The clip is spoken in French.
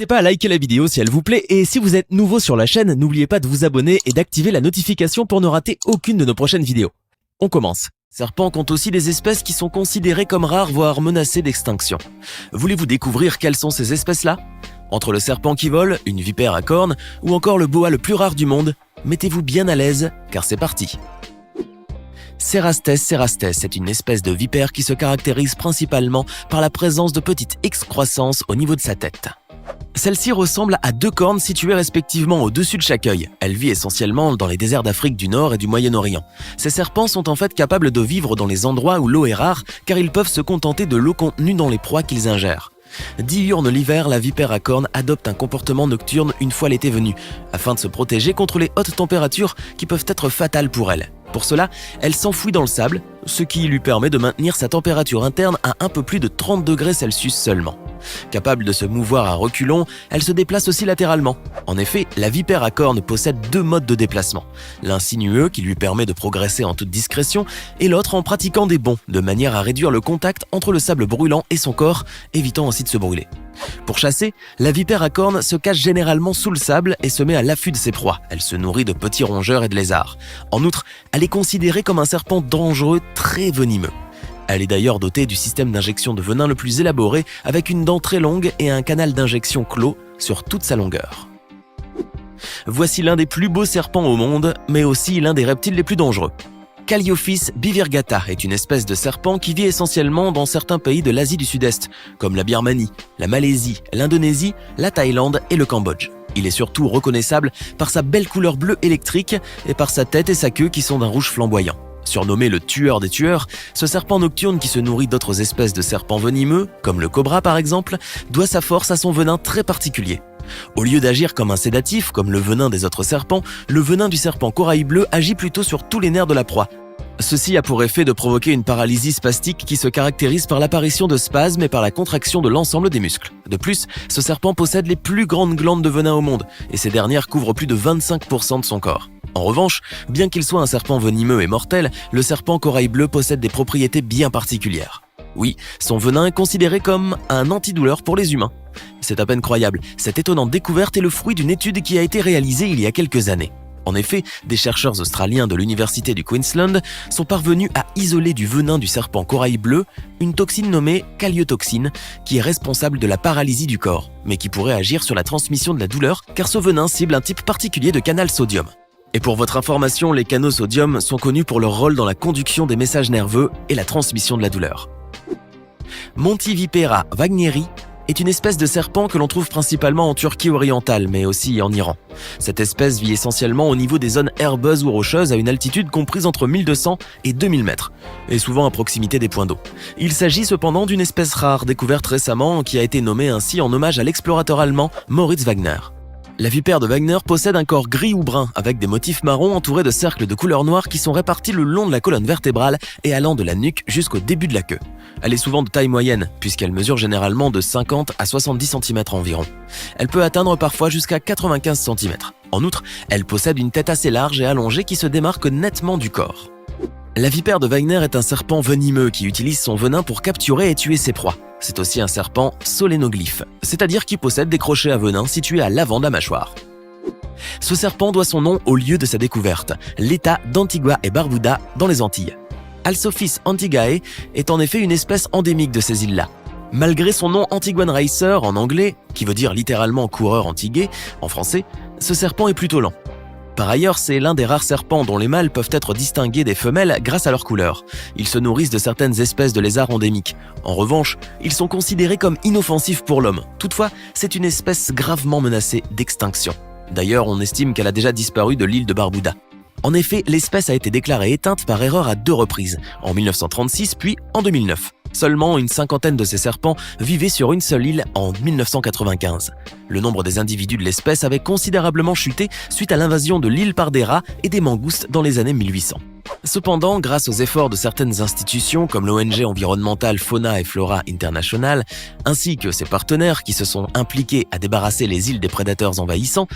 N'hésitez pas à liker la vidéo si elle vous plaît et si vous êtes nouveau sur la chaîne, n'oubliez pas de vous abonner et d'activer la notification pour ne rater aucune de nos prochaines vidéos. On commence. Serpents comptent aussi des espèces qui sont considérées comme rares voire menacées d'extinction. Voulez-vous découvrir quelles sont ces espèces-là? Entre le serpent qui vole, une vipère à cornes ou encore le boa le plus rare du monde, mettez-vous bien à l'aise car c'est parti. Cerastes cerastes est une espèce de vipère qui se caractérise principalement par la présence de petites excroissances au niveau de sa tête. Celle-ci ressemble à deux cornes situées respectivement au-dessus de chaque œil. Elle vit essentiellement dans les déserts d'Afrique du Nord et du Moyen-Orient. Ces serpents sont en fait capables de vivre dans les endroits où l'eau est rare car ils peuvent se contenter de l'eau contenue dans les proies qu'ils ingèrent. Diurne l'hiver, la vipère à cornes adopte un comportement nocturne une fois l'été venu, afin de se protéger contre les hautes températures qui peuvent être fatales pour elle. Pour cela, elle s'enfouit dans le sable, ce qui lui permet de maintenir sa température interne à un peu plus de 30 degrés Celsius seulement. Capable de se mouvoir à reculons, elle se déplace aussi latéralement. En effet, la vipère à cornes possède deux modes de déplacement. L'un sinueux qui lui permet de progresser en toute discrétion et l'autre en pratiquant des bonds, de manière à réduire le contact entre le sable brûlant et son corps, évitant ainsi de se brûler. Pour chasser, la vipère à cornes se cache généralement sous le sable et se met à l'affût de ses proies. Elle se nourrit de petits rongeurs et de lézards. En outre, elle est considérée comme un serpent dangereux, très venimeux. Elle est d'ailleurs dotée du système d'injection de venin le plus élaboré avec une dent très longue et un canal d'injection clos sur toute sa longueur. Voici l'un des plus beaux serpents au monde, mais aussi l'un des reptiles les plus dangereux. Calliophyse bivirgata est une espèce de serpent qui vit essentiellement dans certains pays de l'Asie du Sud-Est, comme la Birmanie, la Malaisie, l'Indonésie, la Thaïlande et le Cambodge. Il est surtout reconnaissable par sa belle couleur bleue électrique et par sa tête et sa queue qui sont d'un rouge flamboyant. Surnommé le tueur des tueurs, ce serpent nocturne qui se nourrit d'autres espèces de serpents venimeux, comme le cobra par exemple, doit sa force à son venin très particulier. Au lieu d'agir comme un sédatif, comme le venin des autres serpents, le venin du serpent corail bleu agit plutôt sur tous les nerfs de la proie. Ceci a pour effet de provoquer une paralysie spastique qui se caractérise par l'apparition de spasmes et par la contraction de l'ensemble des muscles. De plus, ce serpent possède les plus grandes glandes de venin au monde, et ces dernières couvrent plus de 25% de son corps. En revanche, bien qu'il soit un serpent venimeux et mortel, le serpent corail bleu possède des propriétés bien particulières. Oui, son venin est considéré comme un antidouleur pour les humains. C'est à peine croyable, cette étonnante découverte est le fruit d'une étude qui a été réalisée il y a quelques années. En effet, des chercheurs australiens de l'université du Queensland sont parvenus à isoler du venin du serpent corail bleu une toxine nommée calliotoxine qui est responsable de la paralysie du corps, mais qui pourrait agir sur la transmission de la douleur car ce venin cible un type particulier de canal sodium. Et pour votre information, les canaux sodium sont connus pour leur rôle dans la conduction des messages nerveux et la transmission de la douleur. Montivipera wagneri est une espèce de serpent que l'on trouve principalement en Turquie orientale, mais aussi en Iran. Cette espèce vit essentiellement au niveau des zones herbeuses ou rocheuses à une altitude comprise entre 1200 et 2000 mètres, et souvent à proximité des points d'eau. Il s'agit cependant d'une espèce rare découverte récemment qui a été nommée ainsi en hommage à l'explorateur allemand Moritz Wagner. La vipère de Wagner possède un corps gris ou brun avec des motifs marrons entourés de cercles de couleur noire qui sont répartis le long de la colonne vertébrale et allant de la nuque jusqu'au début de la queue. Elle est souvent de taille moyenne puisqu'elle mesure généralement de 50 à 70 cm environ. Elle peut atteindre parfois jusqu'à 95 cm. En outre, elle possède une tête assez large et allongée qui se démarque nettement du corps. La vipère de Wagner est un serpent venimeux qui utilise son venin pour capturer et tuer ses proies. C'est aussi un serpent solénoglyphe, c'est-à-dire qui possède des crochets à venin situés à l'avant de la mâchoire. Ce serpent doit son nom au lieu de sa découverte, l'état d'Antigua et Barbuda dans les Antilles. Alsophis antigae est en effet une espèce endémique de ces îles-là. Malgré son nom Antiguan Racer en anglais, qui veut dire littéralement coureur antiguais en français, ce serpent est plutôt lent. Par ailleurs, c'est l'un des rares serpents dont les mâles peuvent être distingués des femelles grâce à leur couleur. Ils se nourrissent de certaines espèces de lézards endémiques. En revanche, ils sont considérés comme inoffensifs pour l'homme. Toutefois, c'est une espèce gravement menacée d'extinction. D'ailleurs, on estime qu'elle a déjà disparu de l'île de Barbuda. En effet, l'espèce a été déclarée éteinte par erreur à 2 reprises, en 1936 puis en 2009. Seulement une cinquantaine de ces serpents vivaient sur une seule île en 1995. Le nombre des individus de l'espèce avait considérablement chuté suite à l'invasion de l'île par des rats et des mangoustes dans les années 1800. Cependant, grâce aux efforts de certaines institutions comme l'ONG environnementale Fauna et Flora International, ainsi que ses partenaires qui se sont impliqués à débarrasser les îles des prédateurs envahissants,